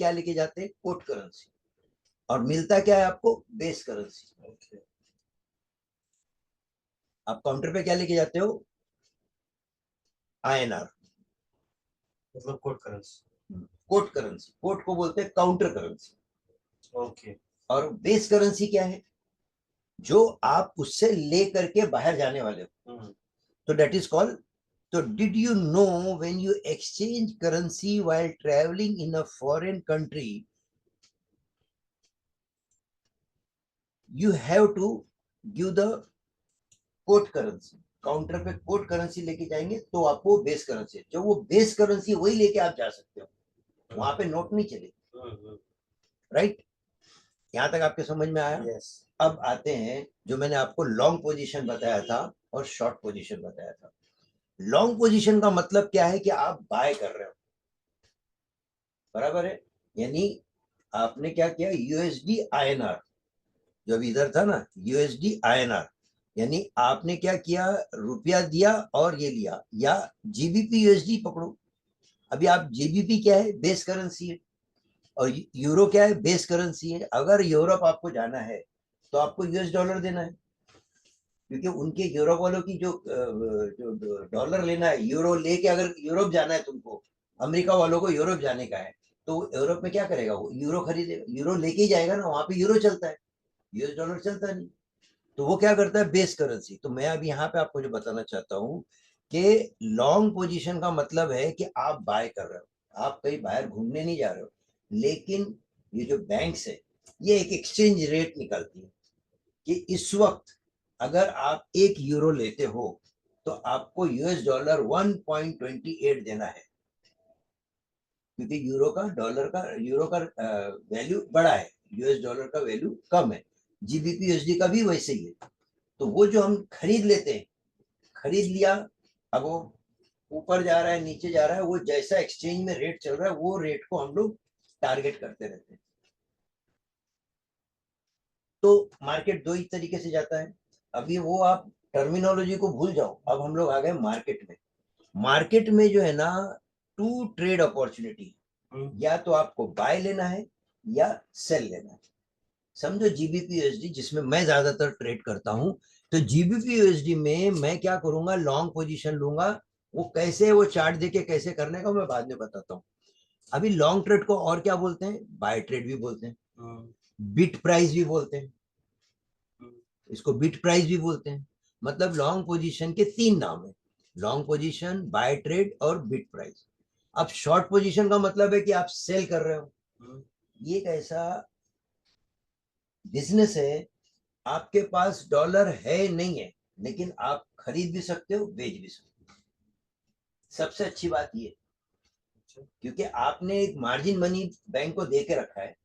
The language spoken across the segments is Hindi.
क्या लेके जाते हैं, कोट करेंसी, और मिलता क्या है आपको, बेस करेंसी। आप काउंटर पे क्या लेके जाते हो, INR, मतलब quote currency. Quote currency, quote को बोलते हैं काउंटर करेंसी। ओके। और बेस करेंसी क्या है, जो आप उससे ले करके बाहर जाने वाले हो, तो दैट इज कॉल्ड। तो did you know when you exchange currency while travelling in a foreign country, you have to give the quote currency. Counter पे कोट करेंसी लेके जाएंगे तो आपको बेस करेंसी, जो वो बेस करेंसी वही लेके आप जा सकते हो, वहां पे नोट नहीं चलेगी। राइट, यहां तक आपके समझ में आया? यस। अब आते हैं, जो मैंने आपको लॉन्ग पोजीशन बताया था और शॉर्ट पोजीशन बताया था। लॉन्ग पोजीशन का मतलब क्या है कि आप बाय कर रहे हो, बराबर है, यानी आपने क्या किया, यूएसडी INR, जो अभी इधर था ना, यूएसडी INR, यानी आपने क्या किया, रुपया दिया और ये लिया, या जीबीपी यूएसडी पकड़ो। अभी आप जीबीपी क्या है, बेस करेंसी है, और यूरो क्या है, बेस करेंसी है। अगर यूरोप आपको जाना है तो आपको US डॉलर देना है, क्योंकि उनके यूरोप वालों की जो डॉलर लेना है, यूरो लेके अगर यूरोप जाना है तुमको, अमेरिका वालों को यूरोप जाने का है, तो यूरोप में क्या करेगा, वो यूरो खरीदेगा, यूरो लेके ही जाएगा ना, वहां पे यूरो चलता है, US डॉलर चलता नहीं। तो वो क्या करता है, बेस करेंसी। तो मैं अभी यहाँ पे आपको जो बताना चाहता हूँ कि लॉन्ग पोजीशन का मतलब है कि आप बाय कर रहे हो, आप कहीं बाहर घूमने नहीं जा रहे हो, लेकिन ये जो बैंक्स है, ये एक एक्सचेंज रेट निकालती है कि इस वक्त अगर आप 1 यूरो लेते हो तो आपको US डॉलर 1.28 देना है, क्योंकि यूरो का वैल्यू बड़ा है, US डॉलर का वैल्यू कम है, जीबीपी यूएसडी का भी वैसे ही है। तो वो जो हम खरीद लेते हैं, खरीद लिया, अब वो ऊपर जा रहा है नीचे जा रहा है, वो जैसा एक्सचेंज में रेट चल रहा है वो रेट को हम लोग टारगेट करते रहते हैं। तो मार्केट दो ही तरीके से जाता है। अभी वो आप टर्मिनोलॉजी को भूल जाओ, अब हम लोग आ गए मार्केट में। मार्केट में जो है ना, टू ट्रेड अपॉर्चुनिटी, या तो आपको बाय लेना है या सेल लेना है। समझो जीबीपी यूएसडी, जिसमें मैं ज्यादातर ट्रेड करता हूं, तो जीबीपी यूएसडी में मैं क्या करूंगा, लॉन्ग पोजीशन लूंगा। वो कैसे, वो चार्ट देके कैसे करने का मैं बाद में बताता हूँ। अभी लॉन्ग ट्रेड को और क्या बोलते हैं, बाय ट्रेड भी बोलते हैं, बिट प्राइस भी बोलते हैं, इसको बिट प्राइस भी बोलते हैं। मतलब लॉन्ग पोजीशन के 3 नाम है, लॉन्ग पोजीशन, बाय ट्रेड और बिट प्राइस। अब शॉर्ट पोजीशन का मतलब है कि आप सेल कर रहे हो। ये एक ऐसा बिजनेस है, आपके पास डॉलर है नहीं है, लेकिन आप खरीद भी सकते हो, बेच भी सकते हो। सबसे अच्छी बात ये, क्योंकि आपने एक मार्जिन मनी बैंक को दे के रखा है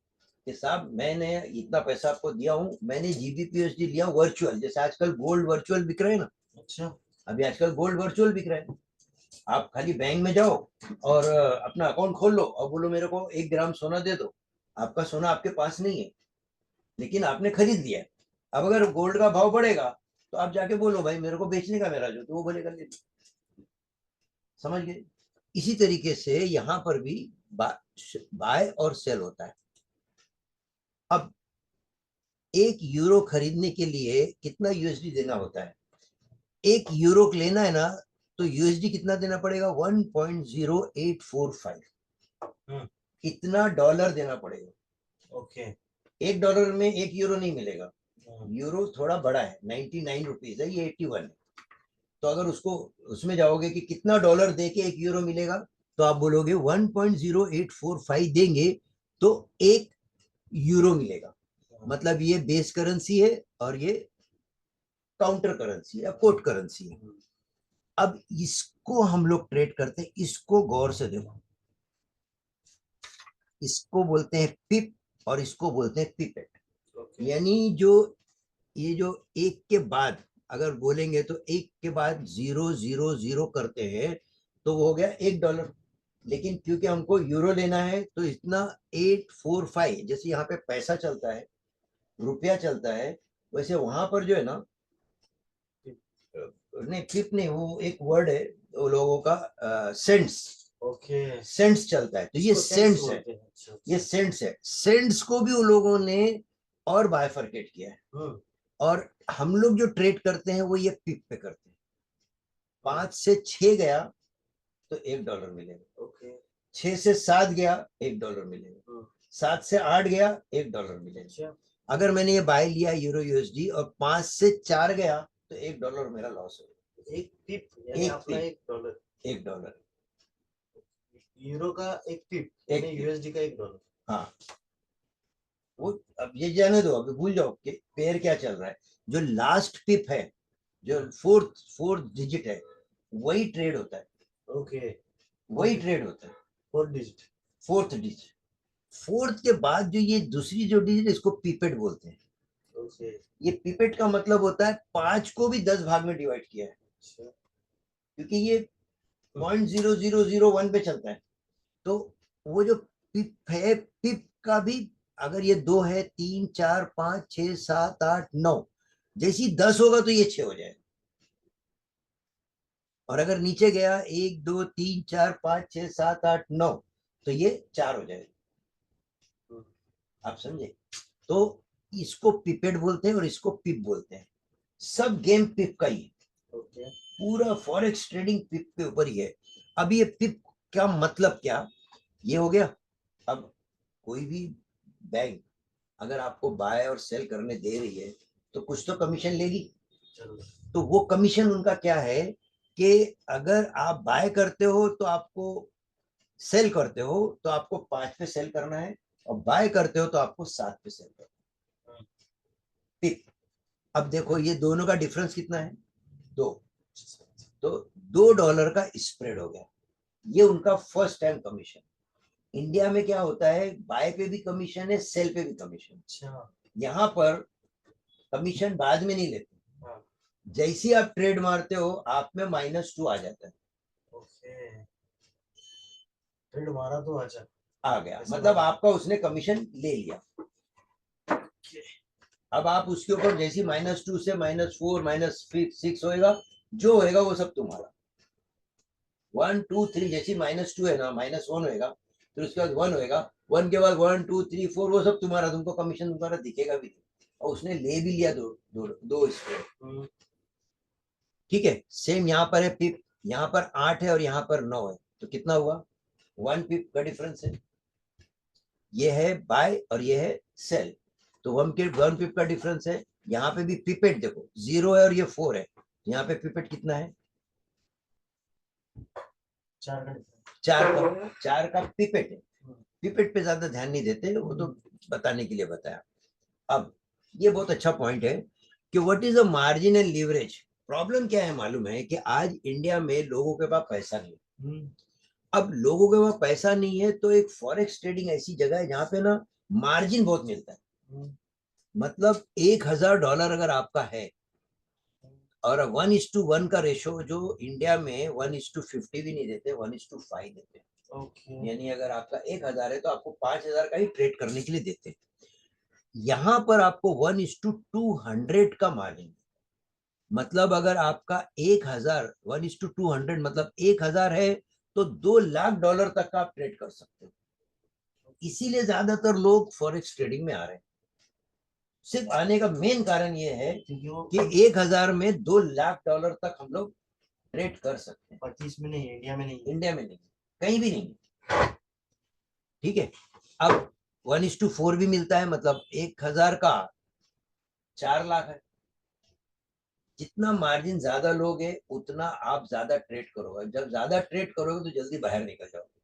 कि साहब मैंने इतना पैसा आपको दिया हूं, मैंने जीबीपी यूएसडी लिया वर्चुअल, जैसे आजकल गोल्ड वर्चुअल बिक रहे हैं ना। अच्छा, अभी आजकल गोल्ड वर्चुअल बिक रहे हैं। आप खाली बैंक में जाओ और अपना अकाउंट खोल लो और बोलो मेरे को 1 ग्राम सोना दे दो। आपका सोना आपके पास नहीं है, लेकिन आपने खरीद लिया है। अब अगर गोल्ड का भाव बढ़ेगा तो आप जाके बोलो भाई मेरे को बेचने का मेरा जो, तो वो बोलेगा ले। समझ गए? इसी तरीके से यहां पर भी बाय और सेल होता है। अब 1 यूरो खरीदने के लिए कितना यूएसडी देना होता है, 1 यूरो लेना है ना, तो यूएसडी कितना देना पड़ेगा, 1.0845, इतना डॉलर देना पड़ेगा। ओके, $1 में 1 यूरो नहीं मिलेगा, यूरो थोड़ा बड़ा है, 99 रुपीज है, ये 81 है। तो अगर उसको उसमें जाओगे कि कितना डॉलर दे के 1 यूरो मिलेगा, तो आप बोलोगे 1.0845 देंगे तो 1 यूरो मिलेगा। मतलब ये बेस करेंसी है और ये काउंटर करेंसी या कोट करेंसी है। अब इसको हम लोग ट्रेड करते हैं, इसको गौर से देखो, इसको बोलते हैं पिप और इसको बोलते हैं पिपेट। यानी जो ये जो एक के बाद अगर बोलेंगे तो एक के बाद 000 करते हैं तो वो हो गया $1। लेकिन क्योंकि हमको यूरो लेना है तो इतना 845, जैसे यहाँ पे पैसा चलता है, रुपया चलता है, वैसे वहां पर जो है ना, नहीं फ्लिप नहीं, वो एक वर्ड है वो लोगों का, सेंट्स, ओके, सेंट्स चलता है, तो ये इसको सेंट्स है, बोलते हैं। अच्छा, ये सेंट्स है। सेंट्स को भी उन लोगों ने और बायफरकेट किया है, हम्म, और हम लोग जो ट्रेड करते हैं वो ये पिप पे करते हैं। 5 से 6 गया तो $1 मिलेगा, ओके, 6 से 7 गया $1 मिलेगा, 7 से 8 गया $1 मिलेगा। अच्छा, अगर मैंने ये बाय लिया यूरो यूएसडी और 5 से 4 गया तो $1 मेरा लॉस हो एक पिप यानी एक अपना पिप। $1, $1 यूरो का एक पिप एक यानी पिप। यूएसडी का $1। हाँ, वो अब ये जाने दो, अभी भूल जाओ कि पेयर क्या चल रहा है। जो लास्ट पिप है, जो फोर्थ डिजिट है, वही ट्रेड होता है, ओके, वही ट्रेड होता है। 4 डिजिट। फोर्थ डिजिट, फोर्थ के बाद जो ये दूसरी जो डिजिट, इसको पिपेट बोलते हैं। ओके, ये पिपेट का मतलब होता है 5 को भी 10 भाग में डिवाइड किया है, अच्छा, क्योंकि ये 0.0001 पे चलता है। तो वो जो पिप है, पिप का भी, अगर ये 2 है, 3 4 5 6 7 8 9, जैसी 10 होगा तो ये 6 हो जाएगा। और अगर नीचे गया 1 2 3 4 5 6 7 8 9, तो ये 4 हो जाएगा। आप समझे? तो इसको पिपेट बोलते हैं और इसको पिप बोलते हैं। सब गेम पिप का ही है, ओके, पूरा फॉरेक्स ट्रेडिंग पिप के ऊपर ही है। अब ये पिप का मतलब क्या, ये हो गया। अब कोई भी बैंक अगर आपको बाय और सेल करने दे रही है तो कुछ तो कमीशन लेगी। चलो, तो वो कमीशन उनका क्या है कि अगर आप बाय करते हो तो आपको, सेल करते हो तो आपको 5 पे सेल करना है, और बाय करते हो तो आपको 7 पे सेल करना है। ठीक। अब देखो ये दोनों का डिफरेंस कितना है, 2। तो $2 का स्प्रेड हो गया, ये उनका फर्स्ट टाइम कमीशन। इंडिया में क्या होता है, बाय पे भी कमीशन है, सेल पे भी कमीशन। अच्छा, यहाँ पर कमीशन बाद में नहीं लेते, हाँ, जैसी आप ट्रेड मारते हो आप में -2 आ जाता है। ओके, ट्रेड मारा तो अच्छा, आ गया ऐसा मतलब बात है। आपका उसने कमीशन ले लिया। ओके, अब आप उसके ऊपर जैसी -2 से -4 -6 होएगा, जो होएगा वो सब तुम्हारा। 1 2 3, जैसी -2 है ना, -1 होएगा, फिर उसके बाद 1 होएगा, 1 के बाद 1 2 3 4, वो सब तुम्हारा, तुमको कमीशन तुम्हारा दिखेगा भी नहीं। और उसने ले भी लिया दो स्प्रेड। ठीक है, सेम यहाँ पर है पिप, यहाँ पर 8 है और यहाँ पर 9 है, तो कितना हुआ, 1 पिप का डिफरेंस है। ये है बाय और ये है सेल, तो 1 पिप का डिफरेंस है। यहाँ पे भी पिपेट देखो 0 है और ये 4 है, यहाँ पे पिपेट कितना है, 4 का difference। 4 का पिपेट है। पिपेट पे ज्यादा ध्यान नहीं देते, वो तो बताने के लिए बताया। अब ये बहुत अच्छा पॉइंट है कि what is a margin and leverage. Problem क्या है मालूम है कि आज इंडिया में लोगों के पास पैसा नहीं है। अब लोगों के पास पैसा नहीं है तो एक फॉरेक्स ट्रेडिंग ऐसी जगह है जहां पे ना मार्जिन बहुत मिलता है। मतलब $1,000 अगर आपका है, और 1:1 का रेशो, जो इंडिया में 1:50 भी नहीं देते, 1:5 देते हैं। ओके, यानी अगर आपका 1,000 है तो आपको 5,000 का ही ट्रेड करने के लिए देते हैं। यहाँ पर आपको 1:200 का मार्जिन, मतलब अगर आपका 1,000, 1:200 मतलब 1,000 है तो $2 लाख तक का आप ट्रेड कर सकते हो। इसीलिए ज्यादातर लोग फॉरेक्स ट्रेडिंग में आ रहे हैं। सिर्फ आने का मेन कारण ये है क्योंकि वो कि 1,000 में $2 लाख तक हम लोग ट्रेड कर सकते हैं। 25 में नहीं है, इंडिया में नहीं है। इंडिया में नहीं, कहीं भी नहीं। ठीक है, अब 1:4 भी मिलता है, मतलब 1,000 का 4 लाख है। जितना मार्जिन ज्यादा लोगे उतना आप ज्यादा ट्रेड करोगे, जब ज्यादा ट्रेड करोगे तो जल्दी बाहर निकल जाओगे,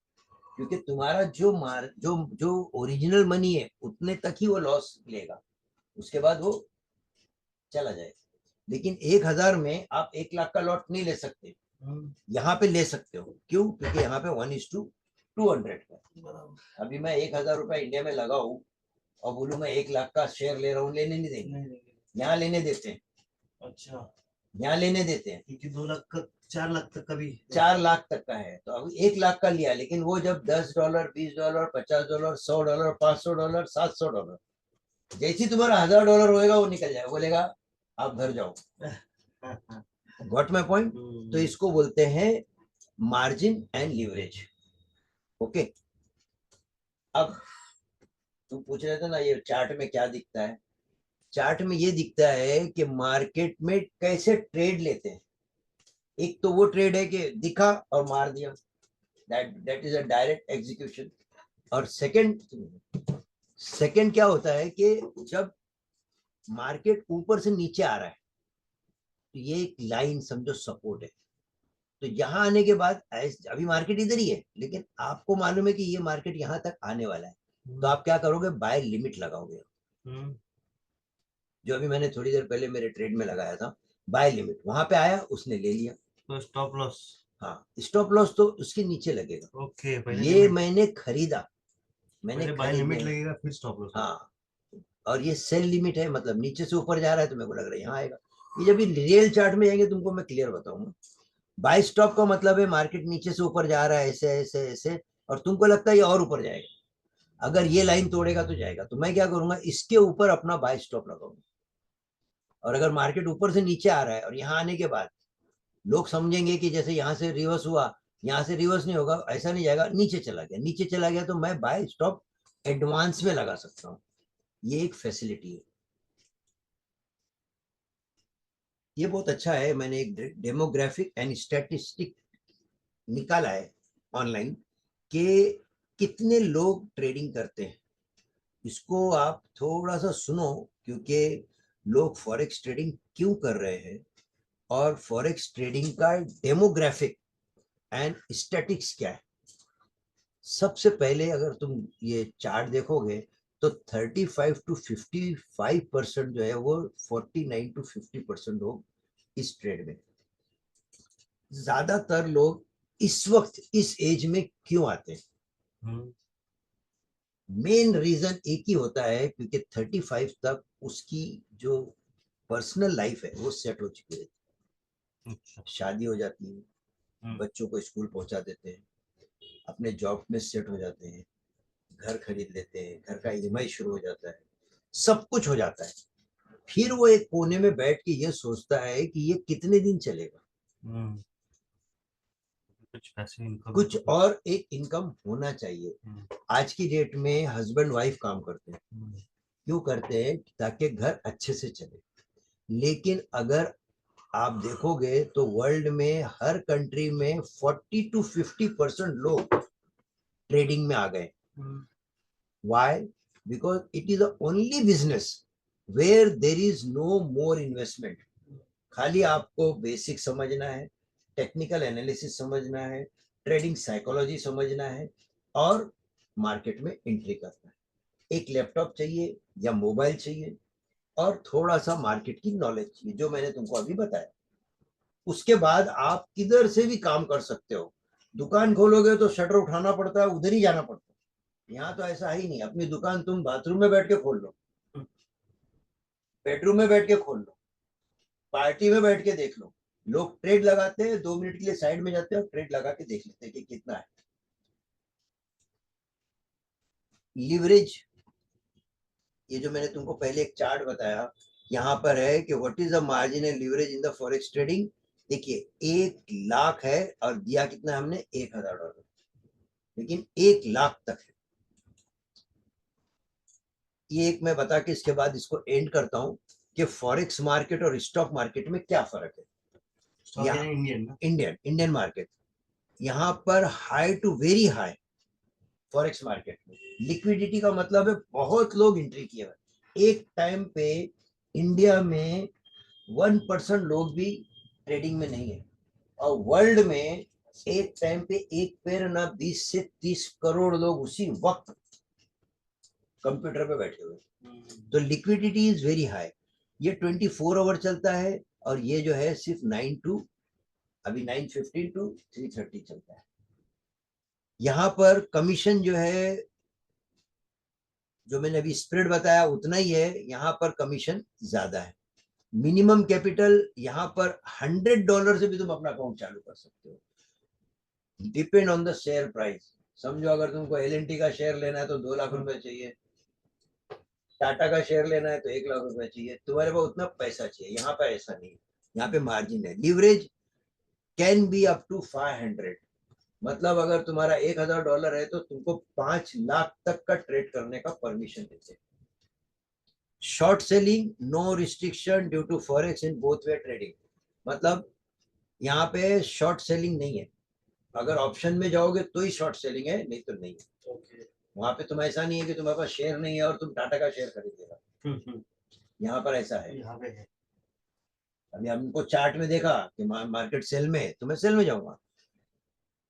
क्योंकि तुम्हारा जो ओरिजिनल मनी है उतने तक ही वो लॉस लेगा, उसके बाद वो चला जाएगा। लेकिन 1,000 में आप 1 लाख का लॉट नहीं ले सकते, यहाँ पे ले सकते हो। क्यों? क्योंकि यहाँ पे 1:200 का। अभी मैं 1,000 रुपया इंडिया में लगाऊं और बोलूं मैं 1 लाख का शेयर ले रहा हूँ, लेने नहीं देंगे, यहाँ लेने देते हैं। अच्छा, यहाँ लेने देते हैं, क्योंकि 2 लाख का 4 लाख तक का भी 4 लाख तक का है, तो अब 1 लाख का लिया, लेकिन वो जब $10 $20 $50 $100 $500 $700, जैसी तुम्हारा $1,000 होएगा वो निकल जाएगा, बोलेगा आप घर जाओ। Got my point? तो इसको बोलते हैं मार्जिन एंड लीवरेज। ओके। अब तुम पूछ रहे थे ना ये चार्ट में क्या दिखता है। चार्ट में ये दिखता है कि मार्केट में कैसे ट्रेड लेते हैं। एक तो वो ट्रेड है कि दिखा और मार दिया, that is a direct execution. और सेकंड क्या होता है कि जब मार्केट ऊपर से नीचे आ रहा है तो ये एक लाइन समझो सपोर्ट है। तो यहाँ आने के बाद अभी मार्केट इधर ही है, लेकिन आपको मालूम है कि ये मार्केट यहाँ तक आने वाला है, तो आप क्या करोगे, बाय लिमिट लगाओगे। जो अभी मैंने थोड़ी देर पहले मेरे ट्रेड में लगाया था, बाय लिमिट वहां पे आया, उसने ले लिया। तो स्टॉप लॉस। हाँ, स्टॉप लॉस तो उसके नीचे लगेगा। ओके, पहले ये लिमिट, मैंने खरीदा, मैंने पहले बाय खरीदने, लिमिट लगेगा फिर स्टॉप लॉस। हाँ, और ये सेल लिमिट है, मतलब नीचे से ऊपर जा रहा है तो मेरे को लग रहा है यहाँ आएगा। ये जब रियल चार्ट में जाएंगे तुमको मैं क्लियर बताऊंगा। बाय स्टॉप का मतलब है मार्केट नीचे से ऊपर जा रहा है ऐसे ऐसे ऐसे, और तुमको लगता है ये और ऊपर जाएगा, अगर ये लाइन तोड़ेगा तो जाएगा, तो मैं क्या करूंगा, इसके ऊपर अपना बाय स्टॉप लगाऊंगा। और अगर मार्केट ऊपर से नीचे आ रहा है और यहाँ आने के बाद लोग समझेंगे कि जैसे यहाँ से रिवर्स हुआ, यहाँ से रिवर्स नहीं होगा, ऐसा नहीं जाएगा, नीचे चला गया, नीचे चला गया, तो मैं बाय स्टॉप एडवांस में लगा सकता हूँ। ये एक फैसिलिटी है, ये बहुत अच्छा है। मैंने एक डेमोग्राफिक एंड स्टैटिस्टिक निकाला है ऑनलाइन कि कितने लोग ट्रेडिंग करते हैं। इसको आप थोड़ा सा सुनो, क्योंकि लोग फॉरेक्स ट्रेडिंग क्यों कर रहे हैं और फॉरेक्स ट्रेडिंग का डेमोग्राफिक एंड स्टैटिक्स क्या है। सबसे पहले अगर तुम ये चार्ट देखोगे तो 35 to 55% जो है वो 49 to 50% लोग इस ट्रेड में। ज्यादातर लोग इस वक्त इस एज में क्यों आते हैं, मेन रीजन एक ही होता है, क्योंकि 35 तक उसकी जो पर्सनल लाइफ है वो सेट हो चुकी है। अच्छा। शादी हो जाती है, बच्चों को स्कूल पहुंचा देते हैं, अपने जॉब में सेट हो जाते हैं, घर खरीद लेते हैं, घर का ईएमआई शुरू हो जाता है, सब कुछ हो जाता है। फिर वो एक कोने में बैठ के ये सोचता है कि ये कितने दिन चलेगा, कुछ पैसे इनकम, कुछ और एक इनकम होना चाहिए। आज की डेट में हस्बैंड वाइफ काम करते हैं, क्यों करते हैं, ताकि घर अच्छे से चले। लेकिन अगर आप देखोगे तो वर्ल्ड में हर कंट्री में 40 to 50% लोग ट्रेडिंग में आ गए। Why? Because it is the only business where there is no more investment. खाली आपको बेसिक समझना है, टेक्निकल एनालिसिस समझना है, ट्रेडिंग साइकोलॉजी समझना है, और मार्केट में एंट्री करना है। एक लैपटॉप चाहिए या मोबाइल चाहिए, और थोड़ा सा मार्केट की नॉलेज चाहिए, जो मैंने तुमको अभी बताया। उसके बाद आप किधर से भी काम कर सकते हो। दुकान खोलोगे तो शटर उठाना पड़ता है, उधर ही जाना पड़ता है। यहाँ तो ऐसा ही नहीं, अपनी दुकान तुम बाथरूम में बैठ के खोल लो, बेडरूम में बैठ के खोल लो, पार्टी में बैठ के देख लो। लोग ट्रेड लगाते हैं, 2 मिनट के लिए साइड में जाते हैं और ट्रेड लगा के देख लेते हैं कि कितना है लीवरेज। ये जो मैंने तुमको पहले एक चार्ट बताया, यहाँ पर है कि what is the marginal leverage in the forex trading. देखिए 1 लाख है और दिया कितना हमने, $1000, लेकिन 1 लाख तक है। ये एक मैं बता के इसके बाद इसको एंड करता हूँ कि फॉरेक्स मार्केट और स्टॉक मार्केट में क्या फर्क है। यहाँ इंडियन मार्केट, यहाँ पर high to very high forex market में लिक्विडिटी का मतलब है बहुत लोग एंट्री किए हुए। एक टाइम पे इंडिया में 1% लोग भी ट्रेडिंग में नहीं है, और वर्ल्ड में एक टाइम पे एक पैर ना 20 से 30 करोड़ लोग उसी वक्त कंप्यूटर पे बैठे हुए। तो लिक्विडिटी इज वेरी हाई। ये 24 आवर चलता है, और ये जो है सिर्फ 9 to 3:30 चलता है। यहाँ पर कमीशन जो है, जो मैंने अभी स्प्रेड बताया उतना ही है, यहाँ पर कमीशन ज्यादा है। मिनिमम कैपिटल यहाँ पर $100 से भी तुम अपना अकाउंट चालू कर सकते हो, depend on the share price. समझो अगर तुमको LNT का शेयर लेना है तो 2 लाख रुपए चाहिए, टाटा का शेयर लेना है तो 1 लाख रुपए चाहिए, तुम्हारे पास उतना पैसा चाहिए। यहाँ पे ऐसा नहीं है, यहाँ पे मार्जिन है। Leverage can be up to 500, मतलब अगर तुम्हारा $1000 है तो तुमको 5 लाख तक का ट्रेड करने का परमिशन देते हैं। Short selling no restriction due to forex in both way trading, मतलब यहाँ पे शॉर्ट सेलिंग नहीं है। अगर ऑप्शन में जाओगे तो ही शॉर्ट सेलिंग है, नहीं तो नहीं है। Okay. वहां पे तुम ऐसा नहीं है कि तुम्हारे पास शेयर नहीं है और तुम टाटा का शेयर खरीदेगा, यहाँ पर ऐसा है। यहाँ पे है। अभी हमको चार्ट में देखा कि मार्केट सेल में है तो मैं सेल में जाऊंगा।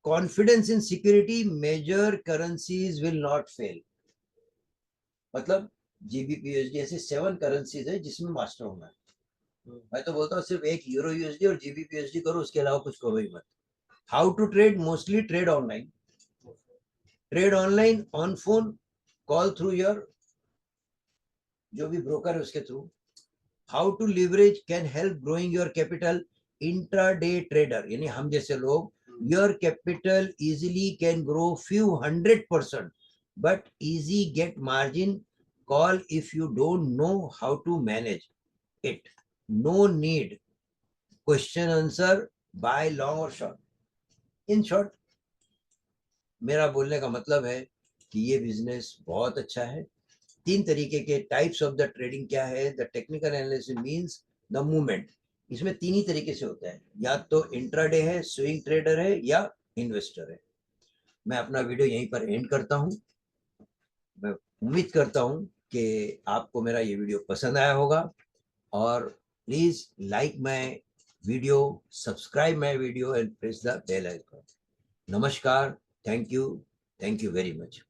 Confidence in security measure currencies will not fail, मतलब जीबीपीएसडी ऐसे 7 करेंसीज है जिसमें मास्टर होना है। मैं तो बोलता हूँ सिर्फ एक यूरो यूएसडी और जीबीपीएसडी करो, उसके अलावा कुछ करो ही मत। How to trade, mostly trade online, trade online on phone, call through your जो भी ब्रोकर है उसके थ्रू। How to leverage can help growing your capital, intraday trader यानी हम जैसे लोग, your capital easily can grow few 100% but easy get margin call if you don't know how to manage it, no need question answer buy long or short। In short मेरा बोलने का मतलब है कि ये बिजनेस बहुत अच्छा है। 3 तरीके के टाइप्स ऑफ द ट्रेडिंग क्या है, the technical analysis means the movement, इसमें 3 ही तरीके से होता है, या तो इंट्राडे है, स्विंग ट्रेडर है या इन्वेस्टर है। मैं अपना वीडियो यहीं पर एंड करता हूं। मैं उम्मीद करता हूं कि आपको मेरा ये वीडियो पसंद आया होगा, और please like my video, subscribe my video and press the bell icon. नमस्कार, थैंक यू वेरी मच।